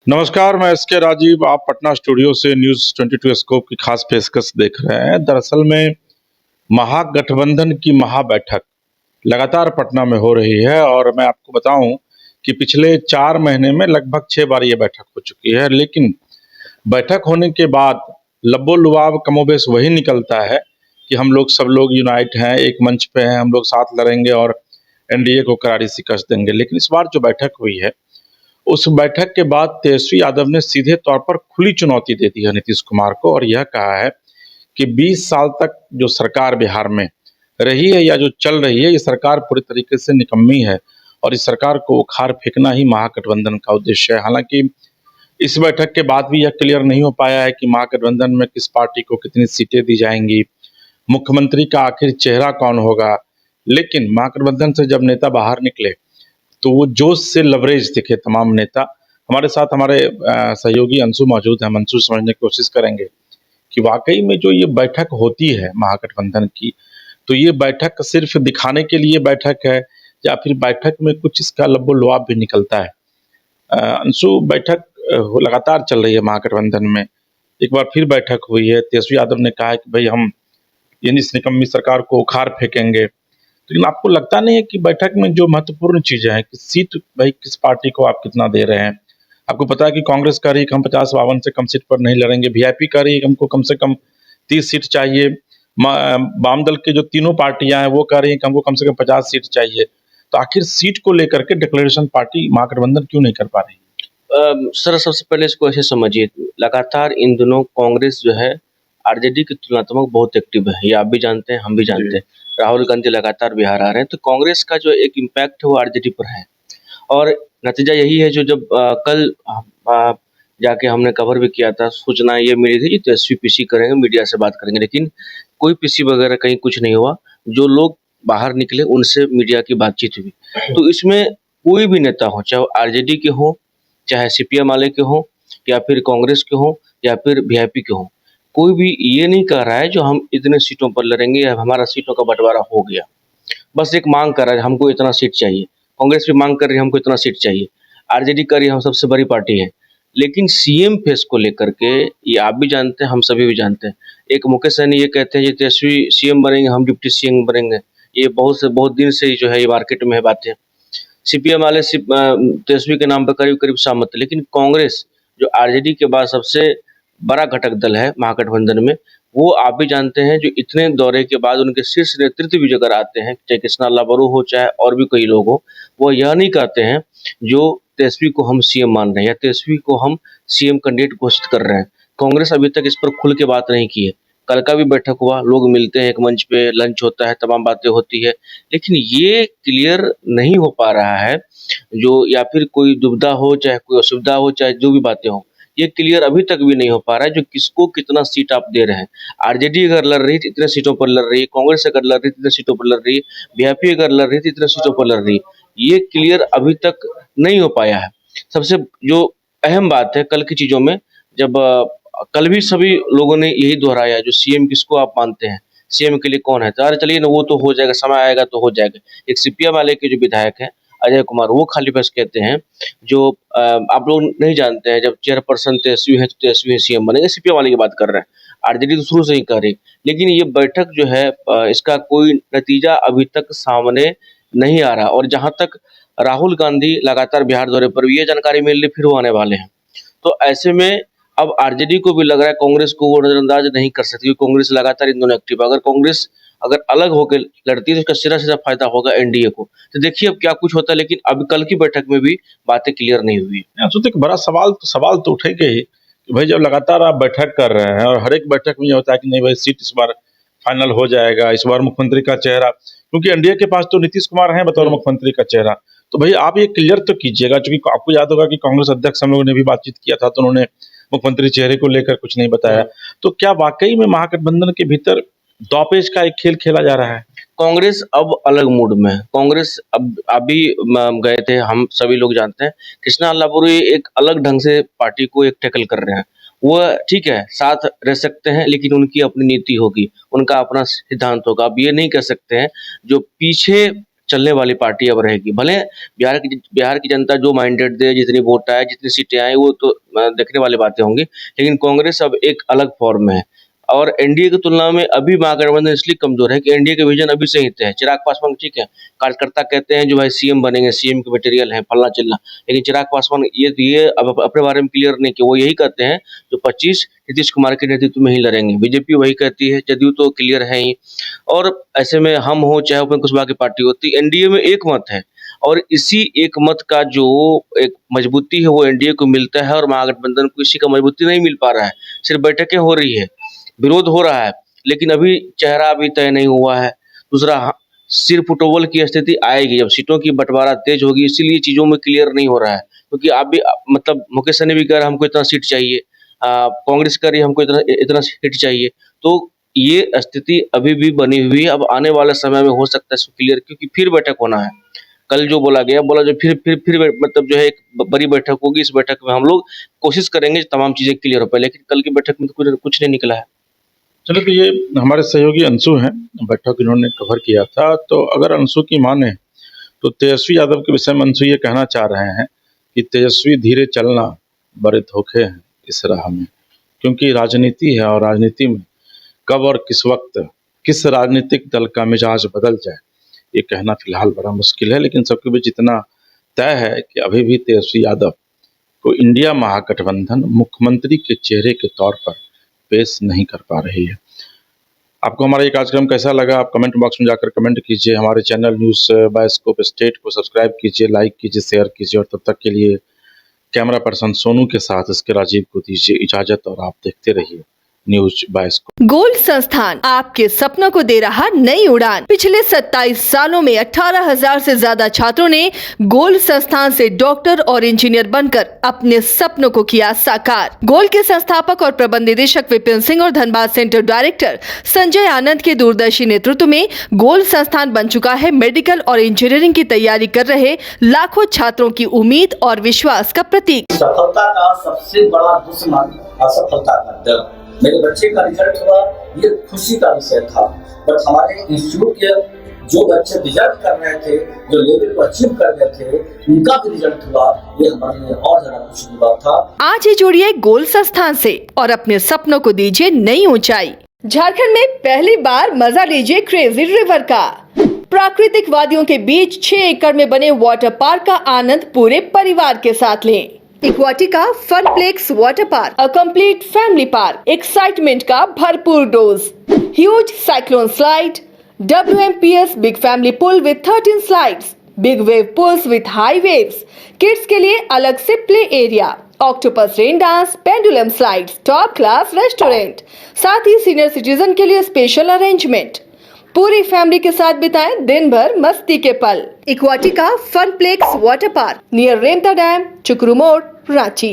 नमस्कार, मैं एसके राजीव। आप पटना स्टूडियो से न्यूज़ 22 स्कोप की खास पेशकश देख रहे हैं। दरअसल में महागठबंधन की महाबैठक लगातार पटना में हो रही है और मैं आपको बताऊं कि पिछले 4 महीने में लगभग 6 बार ये बैठक हो चुकी है। लेकिन बैठक होने के बाद लबो-लुआब कमोबेश वही निकलता है कि हम लोग सब लोग यूनाइट हैं, एक मंच पे हैं, हम लोग साथ लड़ेंगे और एनडीए को करारी शिकस्त देंगे। लेकिन इस बार जो बैठक हुई है, उस बैठक के बाद तेजस्वी यादव ने सीधे तौर पर खुली चुनौती दे दी है नीतीश कुमार को और यह कहा है कि 20 साल तक जो सरकार बिहार में रही है या जो चल रही है, ये सरकार पूरी तरीके से निकम्मी है और इस सरकार को उखाड़ फेंकना ही महागठबंधन का उद्देश्य है। हालांकि इस बैठक के बाद भी यह क्लियर नहीं हो पाया है कि महागठबंधन में किस पार्टी को कितनी सीटें दी जाएंगी, मुख्यमंत्री का आखिर चेहरा कौन होगा। लेकिन महागठबंधन से जब नेता बाहर निकले तो वो जोश से लबरेज दिखे तमाम नेता। हमारे साथ हमारे सहयोगी अंशु मौजूद हैं। हम अंशु समझने की कोशिश करेंगे कि वाकई में जो ये बैठक होती है महागठबंधन की, तो ये बैठक सिर्फ दिखाने के लिए बैठक है या फिर बैठक में कुछ इसका लबो-लुआब भी निकलता है। अंशु, बैठक लगातार चल रही है महागठबंधन में। एक बार फिर बैठक हुई है, तेजस्वी यादव ने कहा है कि भाई हम इस निकम्मी सरकार को उखाड़ फेंकेंगे। लेकिन आपको लगता नहीं है कि बैठक में जो महत्वपूर्ण चीज़ें हैं कि सीट भाई किस पार्टी को आप कितना दे रहे हैं? आपको पता है कि कांग्रेस कह रही है कि हम 50-52 से कम सीट पर नहीं लड़ेंगे, वीआईपी कह रही है कि हमको कम से कम 30 सीट चाहिए। वाम दल की जो तीनों पार्टियां हैं वो कह रही हैं कि हमको कम से कम 50 सीट चाहिए। तो आखिर सीट को लेकर के डिक्लेरेशन पार्टी महागठबंधन क्यों नहीं कर पा रही? सर, सबसे पहले इसको ऐसे समझिए, लगातार इन दिनों कांग्रेस जो है आरजेडी की तुलनात्मक बहुत एक्टिव है। ये आप भी जानते हैं, हम भी जानते हैं। राहुल गांधी लगातार बिहार आ रहे हैं, तो कांग्रेस का जो एक इम्पैक्ट है वो आरजेडी पर है। और नतीजा यही है जो जब कल जाके हमने कवर भी किया था, सूचना ये मिली थी कि तेजस्वी पीसी करेंगे, मीडिया से बात करेंगे, लेकिन कोई पीसी वगैरह कहीं कुछ नहीं हुआ। जो लोग बाहर निकले उनसे मीडिया की बातचीत हुई। तो इसमें कोई भी नेता हो, चाहे वो आरजेडी के हो, चाहे सीपीएम वाले के हों या फिर कांग्रेस के हों या फिर वीआईपी के हों, कोई भी ये नहीं कह रहा है जो हम इतने सीटों पर लड़ेंगे या हमारा सीटों का बंटवारा हो गया। बस एक मांग कर रहा है, हमको इतना सीट चाहिए। कांग्रेस भी मांग कर रही है, हमको इतना सीट चाहिए। आरजेडी कर रही है, हम सबसे बड़ी पार्टी है। लेकिन सीएम फेस को लेकर के ये आप भी जानते हैं, हम सभी भी जानते हैं। एक मुकेश सहनी ये कहते हैं ये तेजस्वी सीएम बनेंगे, हम डिप्टी सीएम बनेंगे। ये बहुत दिन से जो है ये मार्केट में है बातें। सीपीएम वाले तेजस्वी के नाम पर करीब करीब सहमत थे, लेकिन कांग्रेस जो आरजेडी के बाद सबसे बड़ा घटक दल है महागठबंधन में, वो आप भी जानते हैं, जो इतने दौरे के बाद उनके शीर्ष नेतृत्व भी अगर आते हैं, चाहे कृष्णा लाबरू हो चाहे और भी कई लोग हो, वो यह नहीं कहते हैं जो तेजस्वी को हम सीएम मान रहे हैं या तेजस्वी को हम सीएम कैंडिडेट घोषित कर रहे हैं। कांग्रेस अभी तक इस पर खुल के बात नहीं की है। कल का भी बैठक हुआ, लोग मिलते हैं एक मंच पे, लंच होता है, तमाम बातें होती है, लेकिन ये क्लियर नहीं हो पा रहा है जो, या फिर कोई दुविधा हो, चाहे कोई असुविधा हो, चाहे जो भी बातें हों, ये क्लियर अभी तक भी नहीं हो पा रहा है जो किसको कितना सीट आप दे रहे हैं। आरजेडी अगर लड़ रही थी इतने सीटों पर लड़ रही है, कांग्रेस अगर लड़ रही थी इतने सीटों पर लड़ रही है, वीआईपी अगर लड़ रही थी इतने सीटों पर लड़ रही है, ये क्लियर अभी तक नहीं हो पाया है। सबसे जो अहम बात है कल की चीज़ों में, जब कल भी सभी लोगों ने यही दोहराया जो सीएम किसको आप मानते हैं, सीएम के लिए कौन है, तो अरे चलिए ना वो तो हो जाएगा, समय आएगा तो हो जाएगा। एक सीपीएम वाले के जो विधायक हैं अजय कुमार, वो खाली बस कहते हैं जो आप लोग नहीं जानते हैं, जब चेयरपर्सन तेजस्वी है तो तेजस्वी सीएम बनेंगे, सीपीएम वाले की बात कर रहे हैं। आरजेडी तो शुरू से ही कर रही, लेकिन ये बैठक जो है इसका कोई नतीजा अभी तक सामने नहीं आ रहा। और जहां तक राहुल गांधी लगातार बिहार दौरे पर, ये जानकारी मिल रही फिर वो आने वाले हैं, तो ऐसे में अब आरजेडी को भी लग रहा है कांग्रेस को वो नजरअंदाज नहीं कर सकती, क्योंकि कांग्रेस लगातार इन दोनों एक्टिव है। अगर कांग्रेस अगर अलग होकर लड़ती है तो इसका सीधा फायदा होगा एनडीए को। तो देखिए अब क्या कुछ होता है, लेकिन अब कल की बैठक में भी बातें क्लियर नहीं हुई। तो एक बड़ा सवाल तो उठेगा ही कि भाई जब लगातार आप बैठक कर रहे हैं और हर एक बैठक में ये होता है कि नहीं भाई सीट इस बार फाइनल हो जाएगा, इस बार मुख्यमंत्री का चेहरा, क्योंकि एनडीए के पास तो नीतीश कुमार हैं बतौर मुख्यमंत्री का चेहरा। तो भाई आप ये क्लियर तो कीजिएगा, क्योंकि आपको याद होगा कि कांग्रेस अध्यक्ष हम लोगों ने भी बातचीत किया था तो उन्होंने मुख्यमंत्री चेहरे को लेकर कुछ नहीं बताया। तो क्या वाकई में महागठबंधन के भीतर दांवपेच का एक खेल खेला जा रहा है? कांग्रेस अब अलग मूड में है। कांग्रेस अब अभी गए थे, हम सभी लोग जानते हैं, कृष्णा अल्लापुरी एक अलग ढंग से पार्टी को एक टैकल कर रहे हैं। वो ठीक है, साथ रह सकते हैं, लेकिन उनकी अपनी नीति होगी, उनका अपना सिद्धांत होगा। अब ये नहीं कह सकते हैं जो पीछे चलने वाली पार्टी अब रहेगी। भले बिहार की जनता जो माइंडेड दे, जितनी वोट आए, जितनी सीटें आए, वो तो देखने वाली बातें होंगी, लेकिन कांग्रेस अब एक अलग फॉर्म में है और एनडीए की तुलना में अभी महागठबंधन इसलिए कमजोर है कि एनडीए के विजन अभी संहित है। चिराग पासवान ठीक है, कार्यकर्ता कहते हैं जो भाई सीएम बनेंगे, सीएम के मटेरियल है, फलना चिल्ला, लेकिन चिराग पासवान ये अब अपने बारे में क्लियर नहीं कि वो यही कहते हैं जो 25 नीतीश कुमार के नेतृत्व में ही लड़ेंगे। बीजेपी वही कहती है, जदयू तो क्लियर है ही, और ऐसे में हम हो चाहे उपेंद्र कुशवाहा की पार्टी होती, एनडीए में एक मत है और इसी एक मत का जो एक मजबूती है वो एनडीए को मिलता है और महागठबंधन को इसी का मजबूती नहीं मिल पा रहा है। सिर्फ बैठकें हो रही है, विरोध हो रहा है, लेकिन अभी चेहरा अभी तय नहीं हुआ है। दूसरा, सिर फुटबॉल की स्थिति आएगी जब सीटों की बंटवारा तेज होगी, इसीलिए चीजों में क्लियर नहीं हो रहा है, क्योंकि आप भी मतलब मुकेश सहनी भी कह रहा है हमको इतना सीट चाहिए, कांग्रेस कह रही है हमको इतना सीट चाहिए, तो ये स्थिति अभी भी बनी हुई है। अब आने वाले समय में हो सकता है इसको क्लियर, क्योंकि फिर बैठक होना है। कल जो बोला गया, बोला जो फिर मतलब जो है एक बड़ी बैठक होगी, इस बैठक में हम लोग कोशिश करेंगे तमाम चीजें क्लियर हो पाए, लेकिन कल की बैठक में तो कुछ नहीं निकला है। चलो, तो ये हमारे सहयोगी अंशु हैं, बैठक इन्होंने कवर किया था। तो अगर अंशु की माने तो तेजस्वी यादव के विषय में अंशु ये कहना चाह रहे हैं कि तेजस्वी धीरे चलना बड़े धोखे हैं इस राह में, क्योंकि राजनीति है और राजनीति में कब और किस वक्त किस राजनीतिक दल का मिजाज बदल जाए ये कहना फिलहाल बड़ा मुश्किल है। लेकिन सबके बीच इतना तय है कि अभी भी तेजस्वी यादव को इंडिया महागठबंधन मुख्यमंत्री के चेहरे के तौर पर पेश नहीं कर पा रही है। आपको हमारा ये कार्यक्रम कैसा लगा, आप कमेंट बॉक्स में जाकर कमेंट कीजिए। हमारे चैनल न्यूज़ बायोस्कोप स्टेट को सब्सक्राइब कीजिए, लाइक कीजिए, शेयर कीजिए, और तब तक के लिए कैमरा पर्सन सोनू के साथ इसके राजीव को दीजिए इजाजत, और आप देखते रहिए न्यूज बायोस्कोप। गोल्ड संस्थान आपके सपनों को दे रहा नई उड़ान। पिछले 27 सालों में 18,000 से ज्यादा छात्रों ने गोल्ड संस्थान से डॉक्टर और इंजीनियर बनकर अपने सपनों को किया साकार। गोल्ड के संस्थापक और प्रबंध निदेशक विपिन सिंह और धनबाद सेंटर डायरेक्टर संजय आनंद के दूरदर्शी नेतृत्व में गोल्ड संस्थान बन चुका है मेडिकल और इंजीनियरिंग की तैयारी कर रहे लाखों छात्रों की उम्मीद और विश्वास का प्रतीक। सफलता का सबसे बड़ा दुश्मन असफलता का डर। मेरे बच्चे का रिजल्ट हुआ, ये खुशी का विषय था, बट हमारे इंस्टीट्यूट के जो बच्चे रिजल्ट कर रहे थे, जो लेवल को अचीव कर रहे थे, उनका भी रिजल्ट हुआ, ये हमारे लिए और ज्यादा खुशी की बात था। आज ही जुड़िए गोल्ड संस्थान से और अपने सपनों को दीजिए नई ऊंचाई। झारखंड में पहली बार मजा लीजिए क्रेजी रिवर का। प्राकृतिक वादियों के बीच 6 एकड़ में बने वाटर पार्क का आनंद पूरे परिवार के साथ लें। Aquatica Funplex water park, a complete family park, excitement का भरपूर dose, huge cyclone slide, WMPS big family pool with 13 slides, big wave pools with high waves, kids के लिए अलग से play area, octopus rain dance, pendulum slides, top class restaurant, साथ ही senior citizen के लिए स्पेशल अरेंजमेंट। पूरी family के साथ बिताएं दिन भर मस्ती के पल। इक्वाटिका Funplex water park near Remta dam, चुकरू मोड़, रांची।